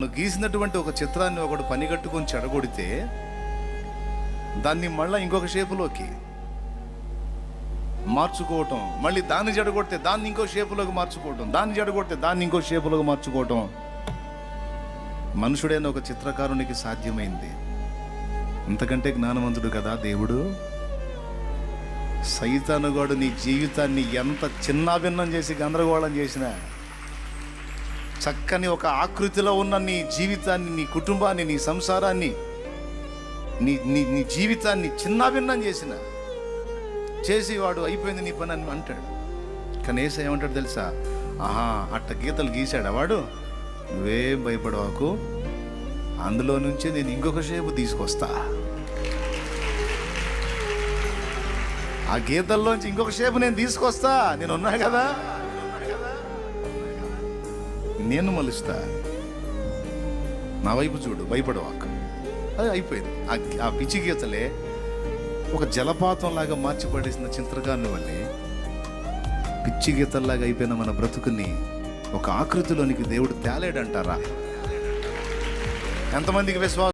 నువ్వు గీసినటువంటి ఒక చిత్రాన్ని ఒకడు పనిగట్టుకొని చెడగొడితే దాన్ని మళ్ళీ ఇంకొక షేపులోకి మార్చుకోవటం, మళ్ళీ దాన్ని చెడగొడితే దాన్ని ఇంకో షేపులోకి మార్చుకోవటం, దాన్ని చెడగొడితే దాన్ని ఇంకో షేపులోకి మార్చుకోవటం మనుషుడైన ఒక చిత్రకారునికి సాధ్యమైంది. అంతకంటే జ్ఞానవంతుడు కదా దేవుడు. సైతానుగాడు నీ జీవితాన్ని ఎంత చిన్నాభిన్నం చేసి గందరగోళం చేసినా, చక్కని ఒక ఆకృతిలో ఉన్న నీ జీవితాన్ని, నీ కుటుంబాన్ని, నీ సంసారాన్ని, నీ నీ నీ జీవితాన్ని చిన్నాభిన్నం చేసి వాడు అయిపోయింది నీ పని అని అంటాడు. కనీసం ఏమంటాడు తెలుసా? ఆహా, అట్ట గీతలు గీశాడా వాడు, నువ్వేం భయపడవాకు, అందులో నుంచి నేను ఇంకొక షేపు తీసుకొస్తా, ఆ గీతల్లోంచి ఇంకొక షేపు నేను తీసుకొస్తా, నేను ఉన్నా కదా, నేను మలుస్తా, నా వైపు చూడు, భయపడవాకు. అది అయిపోయింది. ఆ పిచ్చి గీతలే ఒక జలపాతం లాగా మార్చి పడేసిన చిత్రకారుని వల్లే పిచ్చి గీతల్లాగా అయిపోయిన మన బ్రతుకుని ఒక ఆకృతిలోనికి దేవుడు తేలేడంటారా? ఎంతమందికి విశ్వాసం?